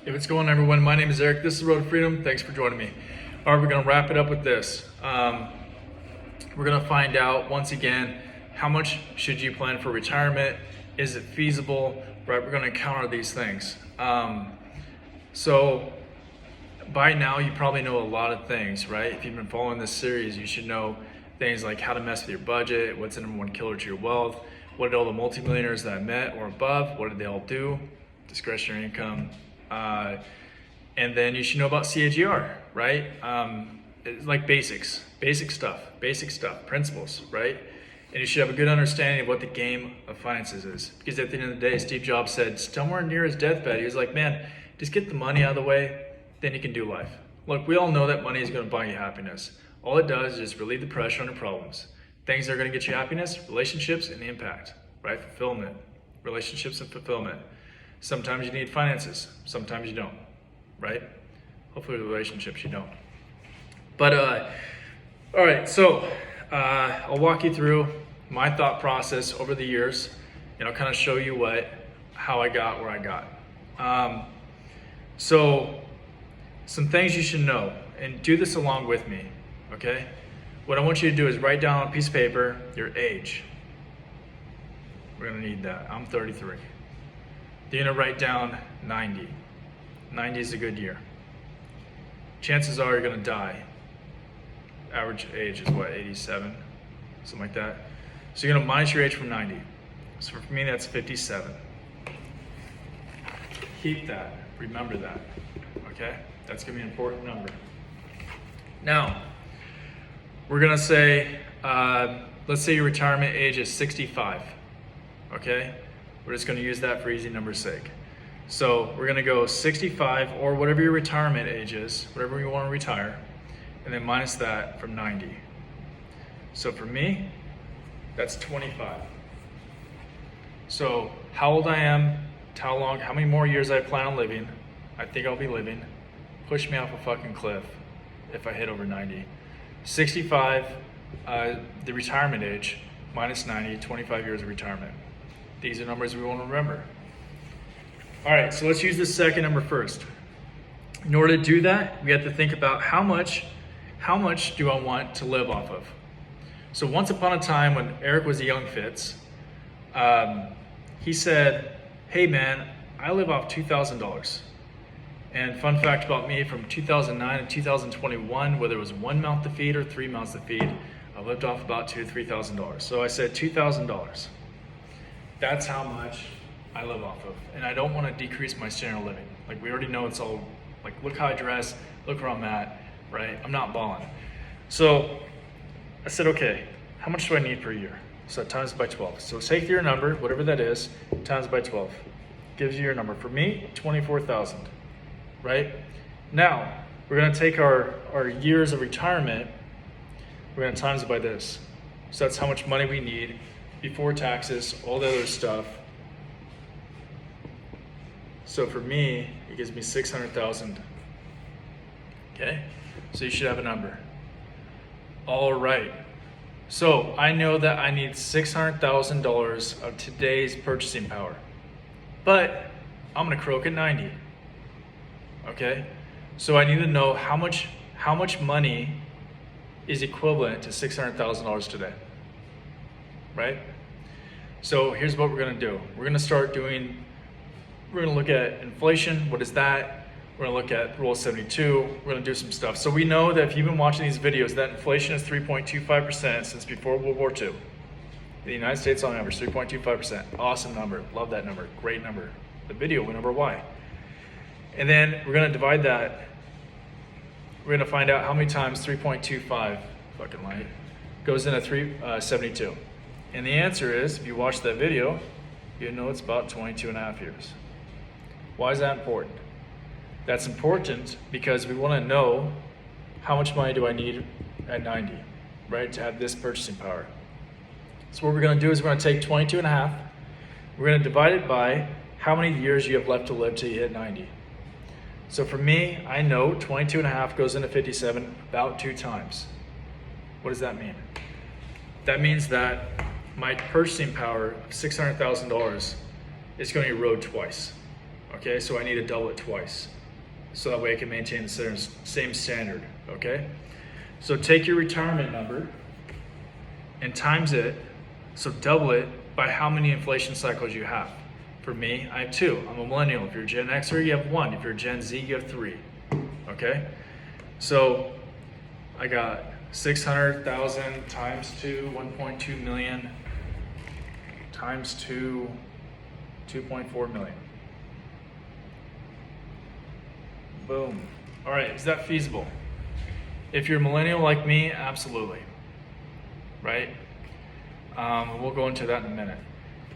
Hey, what's going on, everyone? My name is Eric. This is Road to Freedom. Thanks for joining me. All right, we're going to wrap it up with this. We're going to find out, once again, how much should you plan for retirement? Is it feasible? Right, we're going to encounter these things. So by now, you probably know a lot of things, right? If you've been following this series, you should know things like how to mess with your budget, what's the number one killer to your wealth, what did all the multimillionaires that I met or above, what did they all do? Discretionary income. And then you should know about CAGR, right? It's like basic stuff, principles, right? And you should have a good understanding of what the game of finances is. Because at the end of the day, Steve Jobs said, somewhere near his deathbed, he was like, man, just get the money out of the way, then you can do life. Look, we all know that money is going to buy you happiness. All it does is just relieve the pressure on your problems. Things that are going to get you happiness, relationships, and the impact, right? Fulfillment, relationships and fulfillment. Sometimes you need finances, sometimes you don't, right? Hopefully the relationships you don't. But, all right, so I'll walk you through my thought process over the years, and I'll kind of show you how I got where I got. So some things you should know, and do this along with me, okay? What I want you to do is write down on a piece of paper your age. We're gonna need that. I'm 33. You're gonna write down 90. 90 is a good year. Chances are you're gonna die. Average age is what, 87? Something like that. So you're gonna minus your age from 90. So for me, that's 57. Keep that, remember that, okay? That's gonna be an important number. Now, we're gonna say, let's say your retirement age is 65, okay? We're just going to use that for easy number's sake. So we're going to go 65 or whatever your retirement age is, whatever you want to retire, and then minus that from 90. So for me, that's 25. So how old I am, how many more years I plan on living, I think I'll be living, push me off a fucking cliff if I hit over 90. 65, the retirement age, minus 90, 25 years of retirement. These are numbers we want to remember. All right, so let's use the second number first. In order to do that, we have to think about how much do I want to live off of? So once upon a time when Eric was a young Fitz, he said, hey man, I live off $2,000. And fun fact about me, from 2009 to 2021, whether it was 1 mouth to feed or 3 mouths to feed, I lived off about $2,000 to $3,000. So I said $2,000. That's how much I live off of. And I don't want to decrease my standard of living. Like, we already know it's all, like, look how I dress, look where I'm at, right? I'm not balling. So I said, okay, how much do I need per year? So times by 12. So take your number, whatever that is, times by 12. Gives you your number. For me, 24,000, right? Now, we're going to take our years of retirement, we're going to times it by this. So that's how much money we need before taxes, all the other stuff. So for me, it gives me 600,000. Okay, so you should have a number. All right, so I know that I need $600,000 of today's purchasing power, but I'm gonna croak at 90. Okay, so I need to know how much money is equivalent to $600,000 today. Right? So here's what we're gonna do. We're gonna look at inflation, what is that? We're gonna look at Rule 72, we're gonna do some stuff. So we know that if you've been watching these videos, that inflation is 3.25% since before World War II. In the United States on average, 3.25%. Awesome number, love that number, great number. The video went over why. And then we're gonna divide that. We're gonna find out how many times 3.25, fucking light, goes into 372. And the answer is, if you watch that video, you know it's about 22 and a half years. Why is that important? That's important because we want to know how much money do I need at 90, right, to have this purchasing power. So what we're going to do is we're going to take 22 and a half, we're going to divide it by how many years you have left to live till you hit 90. So for me, I know 22 and a half goes into 57 about 2 times. What does that mean? That means that my purchasing power of $600,000 is going to erode twice. okay? So I need to double it twice. So that way I can maintain the same standard, okay? So take your retirement number and times it, so double it by how many inflation cycles you have. For me, I have 2. I'm a millennial. If you're a Gen Xer, you have 1. If you're a Gen Z, you have 3, okay? So I got 600,000 times 2, 1.2 million, times 2, 2.4 million. Boom. All right, is that feasible? If you're a millennial like me, absolutely, right? We'll go into that in a minute.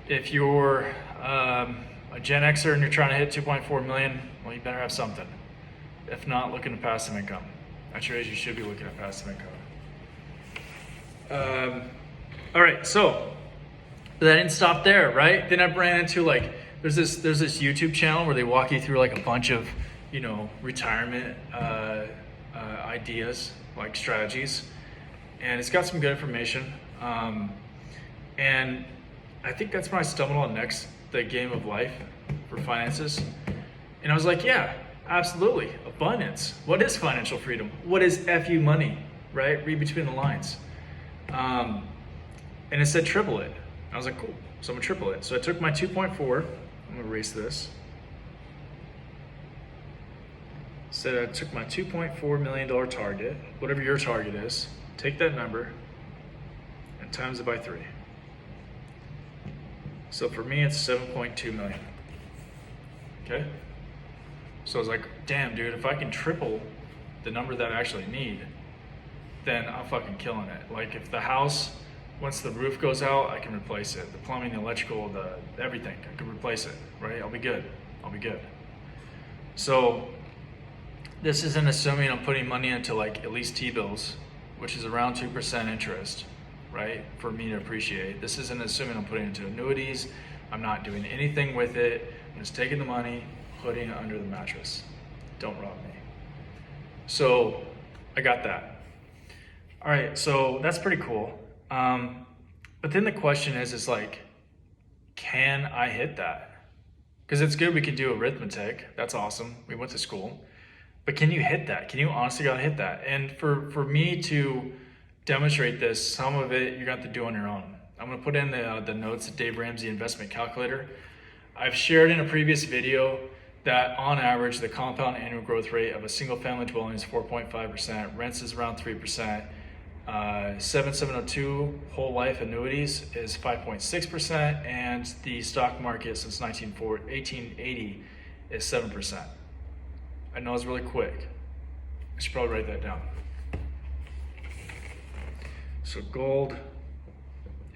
If you're a Gen Xer and you're trying to hit 2.4 million, well, you better have something. If not, looking at passive income. At your age, you should be looking at passive income. All right, so but that didn't stop there, right? Then I ran into like, there's this YouTube channel where they walk you through like a bunch of, retirement ideas, like strategies, and it's got some good information. And I think that's when I stumbled on the game of life for finances. And I was like, yeah, absolutely, abundance. What is financial freedom? What is FU money, right? Read between the lines. And it said triple it. I was like, cool, so I'm gonna triple it. So I took my 2.4, I'm gonna erase this. So I took my $2.4 million target, whatever your target is, take that number and times it by 3. So for me, it's 7.2 million, okay? So I was like, damn, dude, if I can triple the number that I actually need, then I'm fucking killing it. Like if the house, once the roof goes out, I can replace it. The plumbing, the electrical, everything, I can replace it, right? I'll be good. So this isn't assuming I'm putting money into like at least T-bills, which is around 2% interest, right? For me to appreciate. This isn't assuming I'm putting it into annuities. I'm not doing anything with it. I'm just taking the money, putting it under the mattress. Don't rob me. So I got that. All right, so that's pretty cool. But then the question is like, can I hit that? Because it's good we can do arithmetic. That's awesome. We went to school. But can you hit that? Can you honestly gotta hit that? And for me to demonstrate this, some of it you're gonna have to do on your own. I'm gonna put in the notes, the Dave Ramsey investment calculator. I've shared in a previous video that on average, the compound annual growth rate of a single family dwelling is 4.5%, rents is around 3%, 7702 whole life annuities is 5.6%, and the stock market since 1880 is 7%. I know it's really quick. I should probably write that down. So gold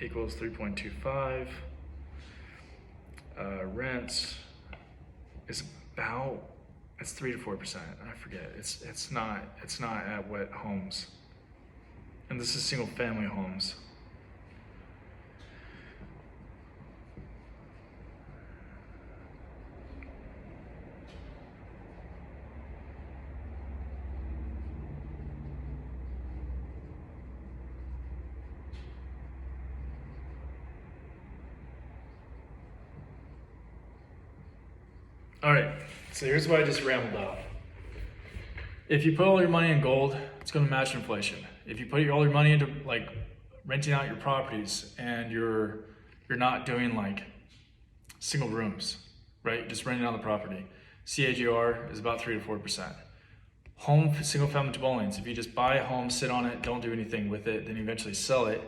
equals 3.25. Rents is it's 3 to 4%. I forget. It's not at wet homes. And this is single family homes. All right, so here's what I just rambled off. If you put all your money in gold, it's gonna match inflation. If you put all your money into like renting out your properties and you're not doing like single rooms, right? Just renting out the property. CAGR is about 3 to 4%. Home single family dwellings, if you just buy a home, sit on it, don't do anything with it, then eventually sell it,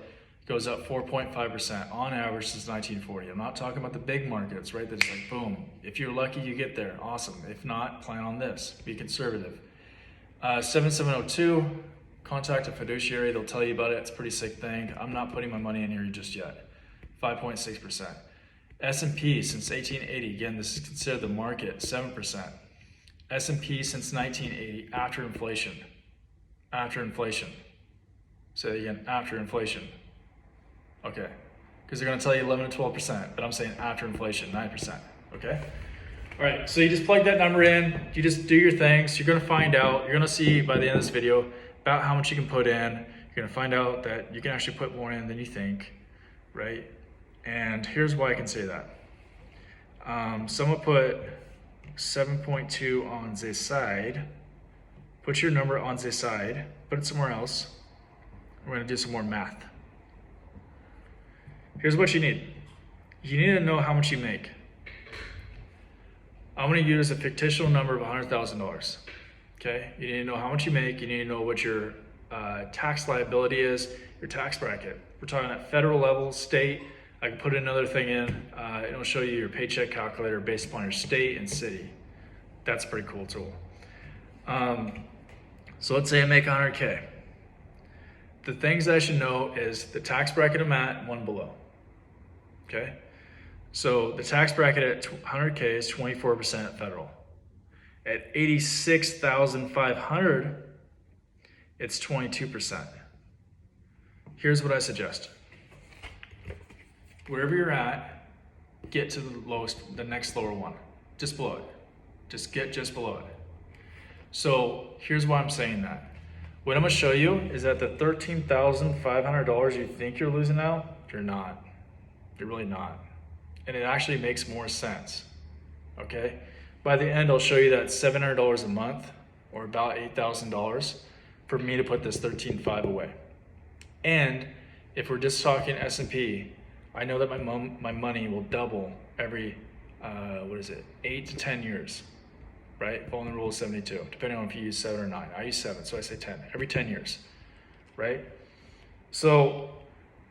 goes up 4.5% on average since 1940. I'm not talking about the big markets, right? That's like boom. If you're lucky, you get there. Awesome. If not, plan on this. Be conservative. 7702, contact a fiduciary. They'll tell you about it. It's a pretty sick thing. I'm not putting my money in here just yet. 5.6%. S&P since 1880. Again, this is considered the market. 7%. S&P since 1980 after inflation. After inflation. Say it again. After inflation. Okay, because they're going to tell you 11 to 12%, but I'm saying after inflation, 9%, okay? All right, so you just plug that number in, you just do your things, you're going to find out, you're going to see by the end of this video about how much you can put in, you're going to find out that you can actually put more in than you think, right? And here's why I can say that. Someone put 7.2 on the side. Put your number on the side, put it somewhere else. We're gonna do some more math. Here's what you need. You need to know how much you make. I'm gonna use a fictional number of $100,000, okay? You need to know how much you make, you need to know what your tax liability is, your tax bracket. We're talking at federal level, state. I can put another thing in, it'll show you your paycheck calculator based upon your state and city. That's a pretty cool tool. So let's say I make 100K. The things I should know is the tax bracket I'm at, one below, okay? So the tax bracket at 100K is 24% federal. At 86,500, it's 22%. Here's what I suggest. Wherever you're at, get to the next lower one, just below it. Just get just below it. So here's why I'm saying that. What I'm gonna show you is that the $13,500 you think you're losing now, you're not. You're really not. And it actually makes more sense, okay? By the end, I'll show you that $700 a month, or about $8,000, for me to put this 13.5 away. And if we're just talking S&P, I know that my money will double every, 8 to 10 years. Right? Following the rule of 72, depending on if you use 7 or 9. I use 7, so I say 10, every 10 years, right? So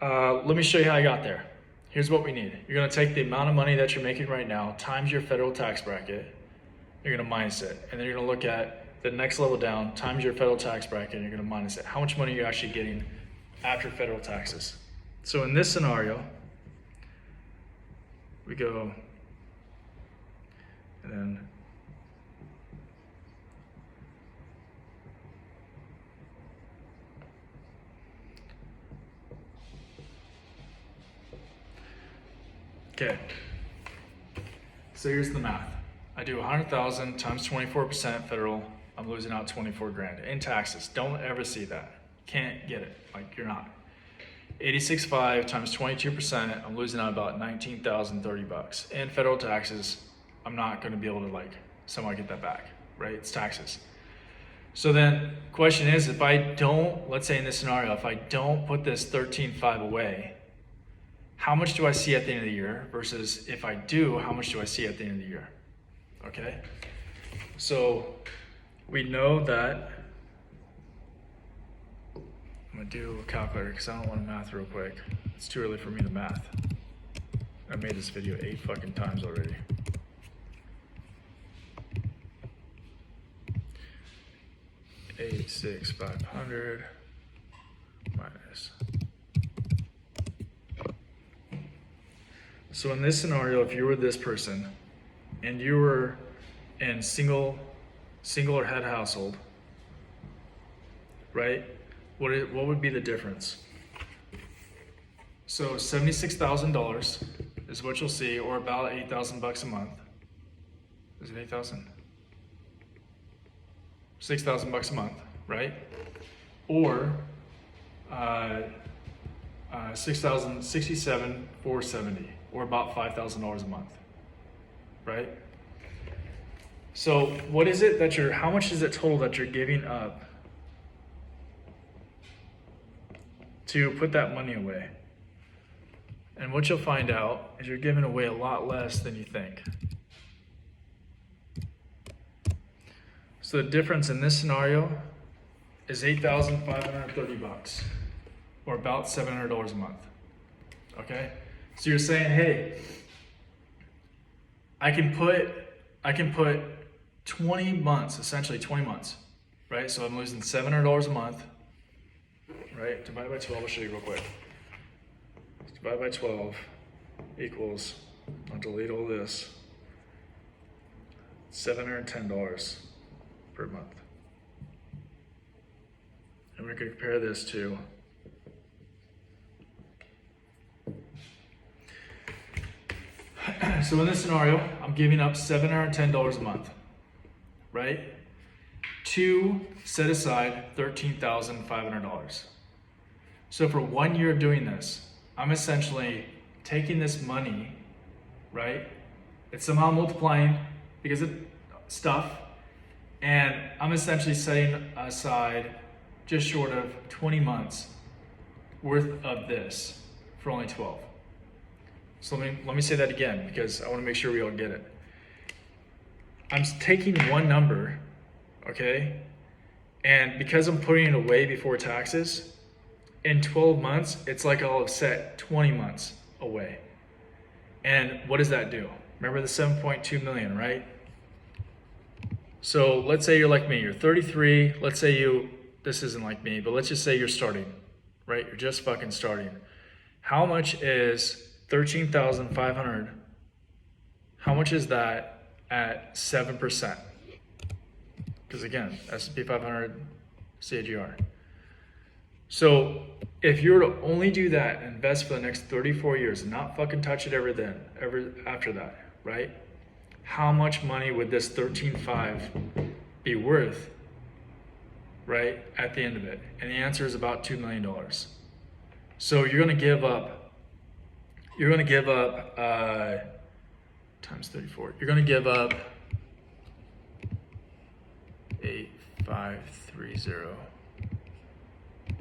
let me show you how I got there. Here's what we need. You're gonna take the amount of money that you're making right now times your federal tax bracket, you're gonna minus it. And then you're gonna look at the next level down, times your federal tax bracket, and you're gonna minus it. How much money are you actually getting after federal taxes? So in this scenario, we go, and then okay, so here's the math. I do 100,000 times 24% federal, I'm losing out 24 grand in taxes. Don't ever see that. Can't get it, like you're not. 86.5 times 22%, I'm losing out about 19,030 bucks. In federal taxes, I'm not gonna be able to somehow get that back, right? It's taxes. So then, question is, if I don't, let's say in this scenario, if I don't put this 13.5 away, how much do I see at the end of the year versus if I do, how much do I see at the end of the year? Okay, so we know that, I'm gonna do a calculator because I don't want to math real quick. It's too early for me to math. I made this video 8 fucking times already. $86,500 minus. So in this scenario, if you were this person and you were in single or head household, right? What would be the difference? So $76,000 is what you'll see, or about 8,000 bucks a month. Is it 8,000? 6,000 bucks a month, right? Or 67,470, or about $5,000 a month, right? So what is it that how much is it total that you're giving up to put that money away? And what you'll find out is you're giving away a lot less than you think. So the difference in this scenario is 8,530 bucks, or about $700 a month. Okay? So you're saying, hey, I can put 20 months, essentially 20 months, right? So I'm losing $700 a month, right? Divide by 12, I'll show you real quick. Divide by 12 equals, I'll delete all this, $710 per month. And we're going to compare this to so in this scenario, I'm giving up $710 a month, right? To set aside $13,500. So for 1 year of doing this, I'm essentially taking this money, right? It's somehow multiplying because stuff, and I'm essentially setting aside just short of 20 months worth of this for only 12. So let me say that again, because I want to make sure we all get it. I'm taking one number, okay, and because I'm putting it away before taxes, in 12 months, it's like I'll have set 20 months away. And what does that do? Remember the 7.2 million, right? So let's say you're like me, you're 33. Let's say this isn't like me, but let's just say you're starting, right? You're just fucking starting. How much is 13,500? How much is that at 7%? Because again, S&P 500, CAGR. So if you were to only do that and invest for the next 34 years and not fucking touch it ever after that, right? How much money would this 13.5 be worth, right, at the end of it? And the answer is about $2 million. So you're gonna give up times 34. You're gonna give up 8,530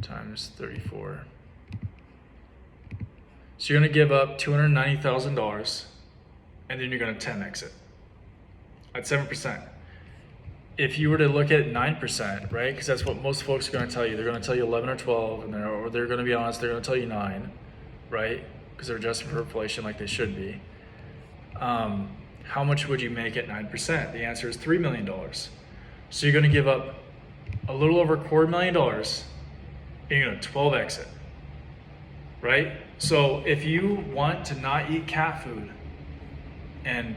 times 34. So you're gonna give up $290,000, and then you're gonna 10x it at 7%. If you were to look at 9%, right? Because that's what most folks are gonna tell you. They're gonna tell you 11 or 12, or they're gonna be honest, they're gonna tell you 9, right? Because they're adjusting for inflation like they should be. How much would you make at 9%? The answer is $3 million. So you're gonna give up a little over $250,000, and you're gonna 12x it, right? So if you want to not eat cat food and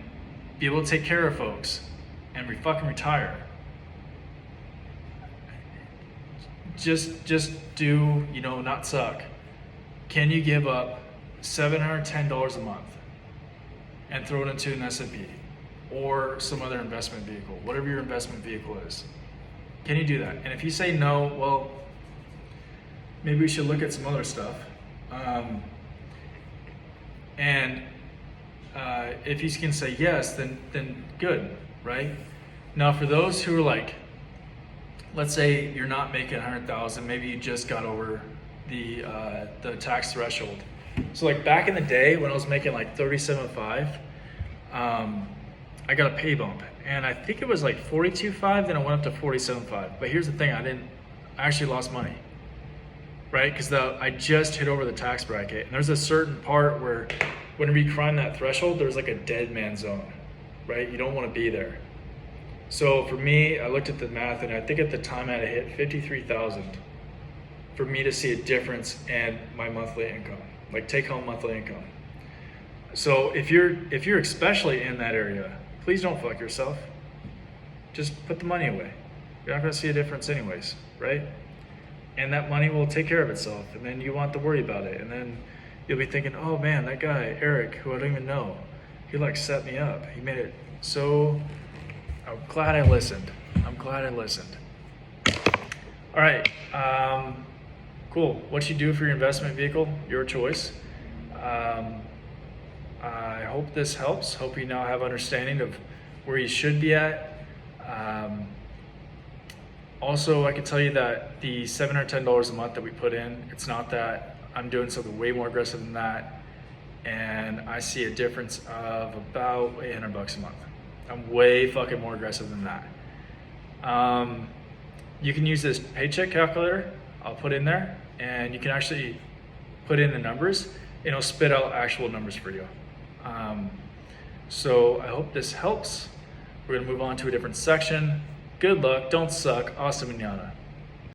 be able to take care of folks and fucking retire, just do, not suck. Can you give up $710 a month and throw it into an S&P or some other investment vehicle, whatever your investment vehicle is? Can you do that? And if you say no, well, maybe we should look at some other stuff. If you can say yes, then good, right? Now, for those who are like, let's say you're not making 100,000, maybe you just got over the tax threshold. So like back in the day when I was making like 37.5, I got a pay bump, and I think it was like 42.5, then I went up to 47.5. But here's the thing, I actually lost money, right? Because I just hit over the tax bracket, and there's a certain part where whenever you climb that threshold, there's like a dead man zone, right? You don't want to be there. So for me, I looked at the math, and I think at the time I had hit 53,000 for me to see a difference in my monthly income, like take-home monthly income. So if you're especially in that area, please don't fuck yourself. Just put the money away. You're not going to see a difference anyways, right? And that money will take care of itself, and then you won't have to worry about it. And then you'll be thinking, oh man, that guy, Eric, who I don't even know, he like set me up. He made it so, I'm glad I listened. All right, cool. What you do for your investment vehicle, your choice. I hope this helps. Hope you now have understanding of where you should be at. Also, I can tell you that the $710 a month that we put in, it's not that. I'm doing something way more aggressive than that, and I see a difference of about $800 a month. I'm way fucking more aggressive than that. You can use this paycheck calculator I'll put in there, and you can actually put in the numbers, and it'll spit out actual numbers for you. So I hope this helps. We're gonna move on to a different section. Good luck, don't suck, hasta mañana.